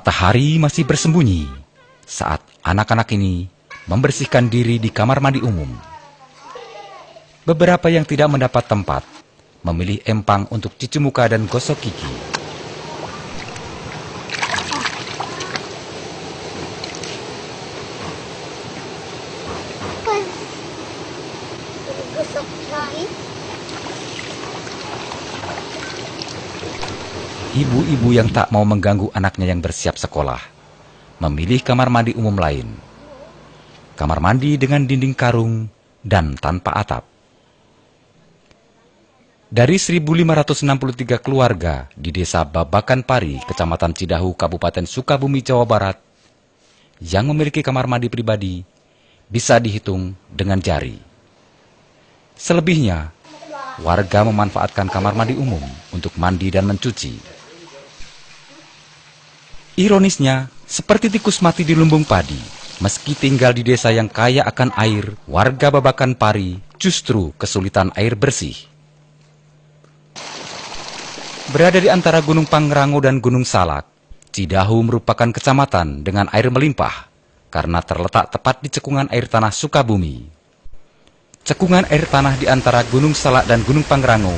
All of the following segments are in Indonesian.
Matahari masih bersembunyi saat anak-anak ini membersihkan diri di kamar mandi umum. Beberapa yang tidak mendapat tempat memilih empang untuk cuci muka dan gosok gigi. Ibu-ibu yang tak mau mengganggu anaknya yang bersiap sekolah memilih kamar mandi umum lain. Kamar mandi dengan dinding karung dan tanpa atap. Dari 1.563 keluarga di Desa Babakan Pari, Kecamatan Cidahu, Kabupaten Sukabumi, Jawa Barat, yang memiliki kamar mandi pribadi bisa dihitung dengan jari. Selebihnya, warga memanfaatkan kamar mandi umum untuk mandi dan mencuci. Ironisnya, seperti tikus mati di lumbung padi, meski tinggal di desa yang kaya akan air, warga Babakan Pari justru kesulitan air bersih. Berada di antara Gunung Pangrango dan Gunung Salak, Cidahu merupakan kecamatan dengan air melimpah karena terletak tepat di cekungan air tanah Sukabumi. Cekungan air tanah di antara Gunung Salak dan Gunung Pangrango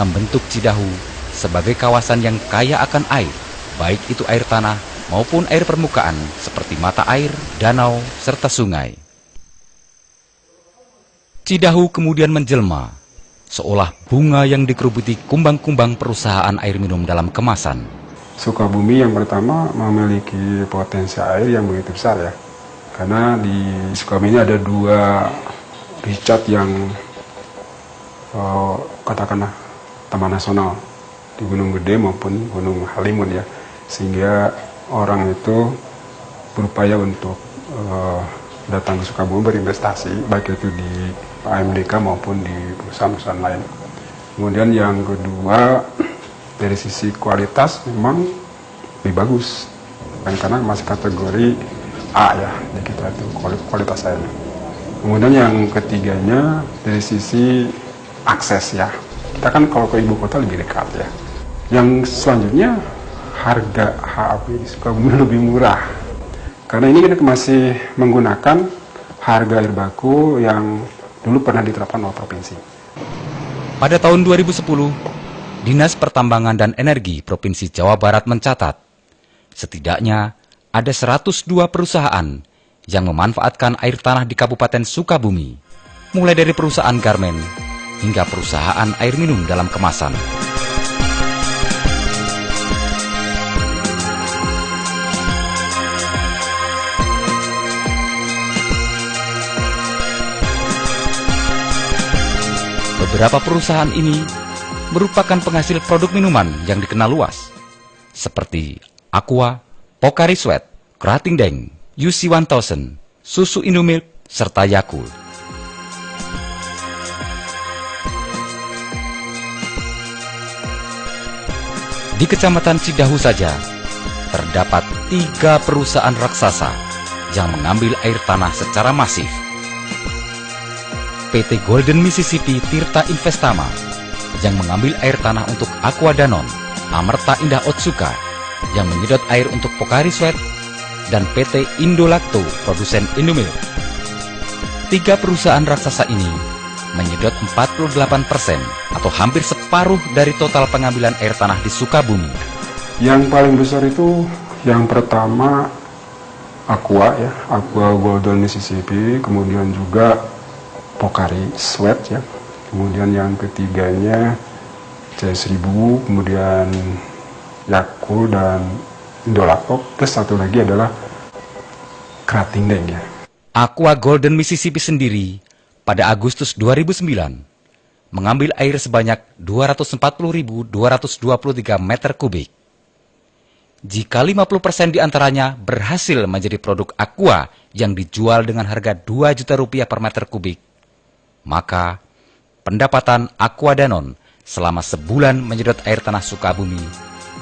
membentuk Cidahu sebagai kawasan yang kaya akan air, baik itu air tanah maupun air permukaan seperti mata air, danau, serta sungai. Cidahu kemudian menjelma, seolah bunga yang dikerubuti kumbang-kumbang perusahaan air minum dalam kemasan. Sukabumi yang pertama memiliki potensi air yang begitu besar ya. Karena di Sukabumi ini ada dua richard yang katakanlah taman nasional di Gunung Gede maupun Gunung Halimun ya. Sehingga orang itu berupaya untuk datang ke Sukabumi berinvestasi, baik itu di AMDK maupun di perusahaan-perusahaan lain. Kemudian yang kedua, dari sisi kualitas memang lebih bagus, karena masih kategori A ya, jadi kita itu kualitas airnya. Kemudian yang ketiganya dari sisi akses ya, kita kan kalau ke ibu kota lebih dekat ya. Yang selanjutnya harga HAP di Sukabumi lebih murah, karena ini kita masih menggunakan harga air baku yang dulu pernah diterapkan oleh provinsi. Pada tahun 2010, Dinas Pertambangan dan Energi Provinsi Jawa Barat mencatat, setidaknya ada 102 perusahaan yang memanfaatkan air tanah di Kabupaten Sukabumi, mulai dari perusahaan garmen hingga perusahaan air minum dalam kemasan. Beberapa perusahaan ini merupakan penghasil produk minuman yang dikenal luas, seperti Aqua, Pocari Sweat, Krating Daeng, UC 1000, Susu Indomilk, serta Yakult. Di Kecamatan Cidahu saja, terdapat 3 perusahaan raksasa yang mengambil air tanah secara masif. PT Golden Mississippi Tirta Investama yang mengambil air tanah untuk Aqua Danon, Amerta Indah Otsuka yang menyedot air untuk Pocari Sweat, dan PT Indolacto produsen Indomilk. 3 perusahaan raksasa ini menyedot 48% atau hampir separuh dari total pengambilan air tanah di Sukabumi. Yang paling besar itu yang pertama Aqua ya, Aqua Golden Mississippi, kemudian juga Pocari Sweat ya, kemudian yang ketiganya C1000, kemudian Yakult dan Indolacto, plus satu lagi adalah Krating Daeng ya. Aqua Golden Mississippi sendiri pada Agustus 2009 mengambil air sebanyak 240.223 meter kubik. Jika 50% diantaranya berhasil menjadi produk Aqua yang dijual dengan harga Rp2 juta per meter kubik, maka pendapatan Aqua Danon selama sebulan menyedot air tanah Sukabumi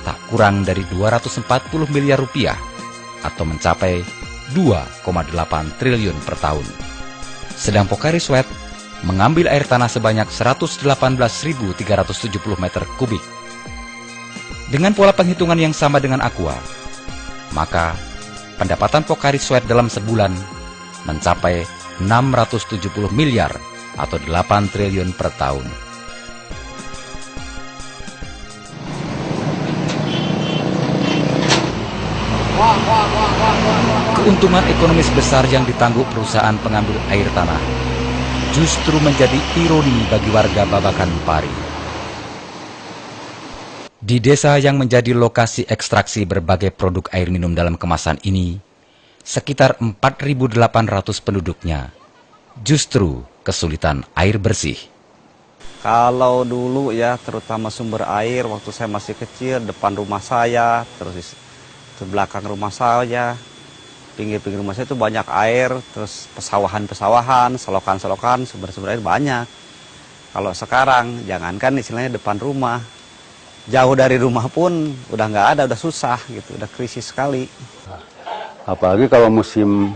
tak kurang dari Rp240 miliar atau mencapai 2,8 triliun per tahun. Sedang Pocari Sweat mengambil air tanah sebanyak 118.370 meter kubik. Dengan pola penghitungan yang sama dengan Aqua, maka pendapatan Pocari Sweat dalam sebulan mencapai 670 miliar atau 8 triliun per tahun. Keuntungan ekonomis besar yang ditangguh perusahaan pengambil air tanah justru menjadi ironi bagi warga Babakan Pari. Di desa yang menjadi lokasi ekstraksi berbagai produk air minum dalam kemasan ini, sekitar 4.800 penduduknya justru kesulitan air bersih. Kalau dulu ya, terutama sumber air waktu saya masih kecil, depan rumah saya, terus di belakang rumah saya, pinggir-pinggir rumah saya itu banyak air, terus pesawahan-pesawahan, selokan-selokan, sumber-sumber air banyak. Kalau sekarang, jangankan istilahnya depan rumah, jauh dari rumah pun udah nggak ada, udah susah gitu, udah krisis sekali. Apalagi kalau musim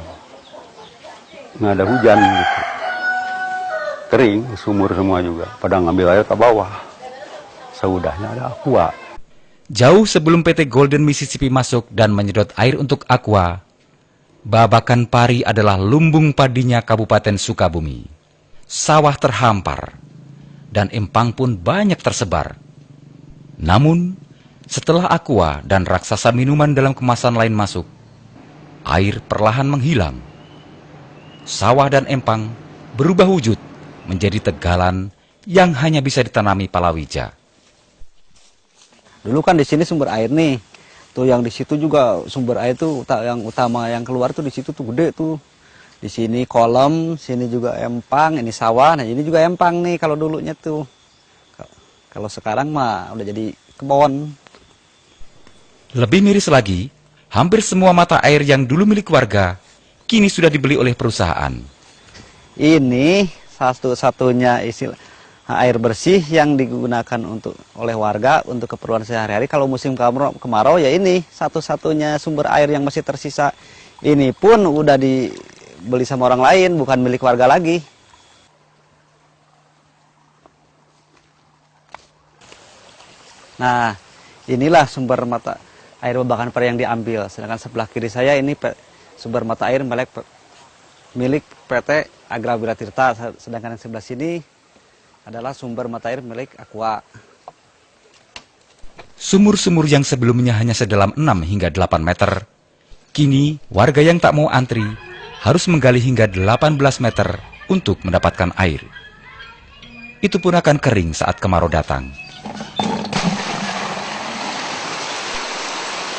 nggak ada hujan gitu, kering, sumur semua juga, pada ngambil air ke bawah. Seudahnya ada aqua. Jauh sebelum PT Golden Mississippi masuk dan menyedot air untuk aqua, Babakan Pari adalah lumbung padinya Kabupaten Sukabumi. Sawah terhampar, dan empang pun banyak tersebar. Namun, setelah aqua dan raksasa minuman dalam kemasan lain masuk, air perlahan menghilang. Sawah dan empang berubah wujud menjadi tegalan yang hanya bisa ditanami palawija. Dulu kan di sini sumber air nih, tuh yang di situ juga sumber air tuh yang utama yang keluar tuh di situ tuh gede tuh. Di sini kolam, sini juga empang, ini sawah, nah ini juga empang nih kalau dulunya tuh. Kalau sekarang mah udah jadi kebon. Lebih miris lagi, hampir semua mata air yang dulu milik warga kini sudah dibeli oleh perusahaan. Ini satu-satunya air bersih yang digunakan oleh warga untuk keperluan sehari-hari. Kalau musim kemarau ya ini satu-satunya sumber air yang masih tersisa. Ini pun udah dibeli sama orang lain, bukan milik warga lagi. Nah, inilah sumber mata air Babakan Pari yang diambil. Sedangkan sebelah kiri saya ini sumber mata air milik PT Agra Wiratirta. Sedangkan yang sebelah sini adalah sumber mata air milik aqua. Sumur-sumur yang sebelumnya hanya sedalam 6 hingga 8 meter, kini warga yang tak mau antri harus menggali hingga 18 meter untuk mendapatkan air. Itu pun akan kering saat kemarau datang.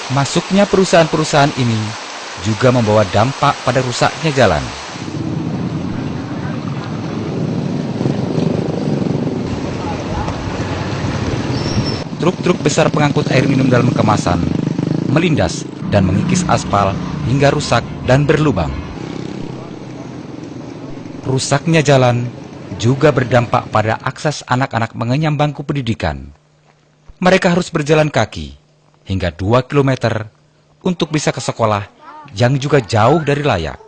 Masuknya perusahaan-perusahaan ini juga membawa dampak pada rusaknya jalan. Truk-truk besar pengangkut air minum dalam kemasan melindas dan mengikis aspal hingga rusak dan berlubang. Rusaknya jalan juga berdampak pada akses anak-anak mengenyam bangku pendidikan. Mereka harus berjalan kaki hingga 2 km untuk bisa ke sekolah yang juga jauh dari layak.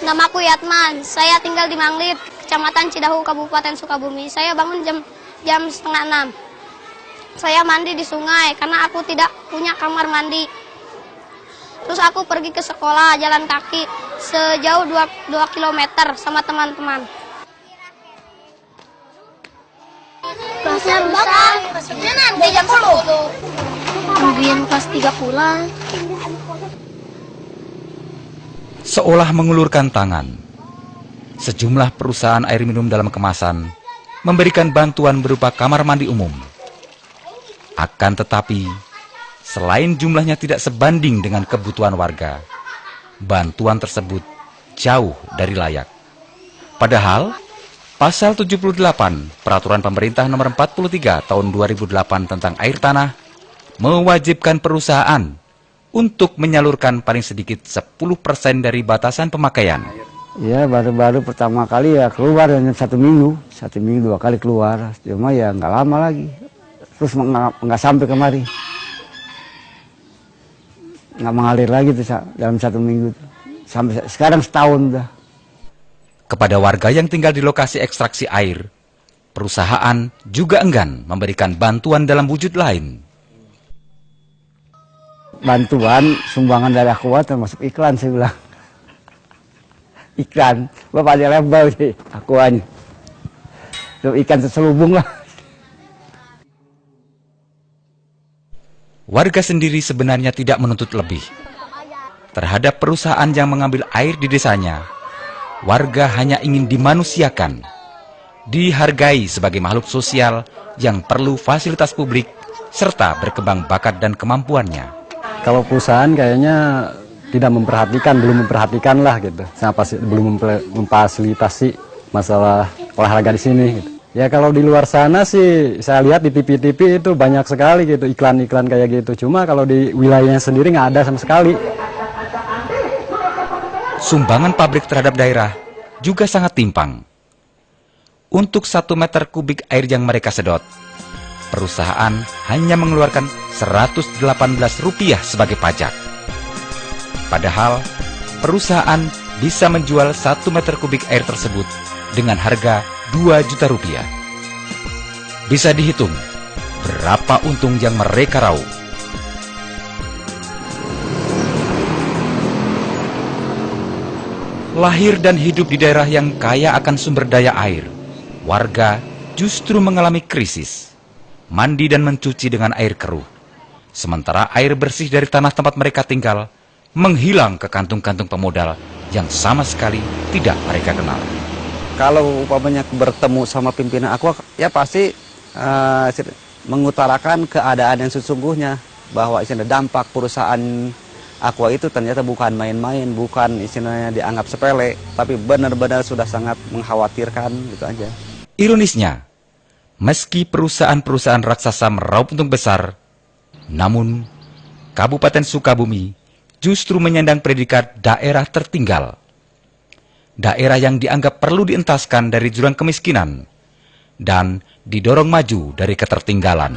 Namaku Yatman, saya tinggal di Manglip, Kecamatan Cidahu, Kabupaten Sukabumi. Saya bangun jam setengah 6. Saya mandi di sungai karena aku tidak punya kamar mandi. Terus aku pergi ke sekolah jalan kaki sejauh 2 km sama teman-teman. Kelasnya rusak, di jam 10. Kemudian kelas 3 pulang. Seolah mengulurkan tangan, sejumlah perusahaan air minum dalam kemasan memberikan bantuan berupa kamar mandi umum. Akan tetapi, selain jumlahnya tidak sebanding dengan kebutuhan warga, bantuan tersebut jauh dari layak. Padahal, Pasal 78 Peraturan Pemerintah Nomor 43 Tahun 2008 tentang air tanah mewajibkan perusahaan untuk menyalurkan paling sedikit 10% dari batasan pemakaian. Ya baru-baru pertama kali ya keluar hanya 1 minggu 2 kali keluar, cuma ya nggak lama lagi, terus nggak sampai kemari, nggak mengalir lagi tuh dalam 1 minggu tuh. Sampai sekarang setahun dah. Kepada warga yang tinggal di lokasi ekstraksi air, perusahaan juga enggan memberikan bantuan dalam wujud lain. Bantuan sumbangan dari Aqua termasuk iklan, saya bilang. Iklan, bapak dia label sih Aquanya. Itu ikan terselubung lah. Warga sendiri sebenarnya tidak menuntut lebih. Terhadap perusahaan yang mengambil air di desanya, warga hanya ingin dimanusiakan, dihargai sebagai makhluk sosial yang perlu fasilitas publik, serta berkembang bakat dan kemampuannya. Kalau perusahaan kayaknya tidak memperhatikan, belum memperhatikan lah gitu. Belum memfasilitasi masalah olahraga di sini gitu. Ya kalau di luar sana sih saya lihat di TV-TV itu banyak sekali gitu iklan-iklan kayak gitu. Cuma kalau di wilayahnya sendiri nggak ada sama sekali. Sumbangan pabrik terhadap daerah juga sangat timpang. Untuk 1 meter kubik air yang mereka sedot, perusahaan hanya mengeluarkan Rp118 sebagai pajak. Padahal, perusahaan bisa menjual 1 meter kubik air tersebut dengan harga Rp2 juta. Bisa dihitung berapa untung yang mereka raup. Lahir dan hidup di daerah yang kaya akan sumber daya air, warga justru mengalami krisis. Mandi dan mencuci dengan air keruh. Sementara air bersih dari tanah tempat mereka tinggal menghilang ke kantung-kantung pemodal yang sama sekali tidak mereka kenal. Kalau umpamanya bertemu sama pimpinan Aqua, ya pasti mengutarakan keadaan yang sesungguhnya, bahwa dampak perusahaan Aqua itu ternyata bukan main-main, bukan istilahnya dianggap sepele, tapi benar-benar sudah sangat mengkhawatirkan, gitu aja. Ironisnya, meski perusahaan-perusahaan raksasa meraup untung besar, namun Kabupaten Sukabumi justru menyandang predikat daerah tertinggal. Daerah yang dianggap perlu dientaskan dari jurang kemiskinan dan didorong maju dari ketertinggalan.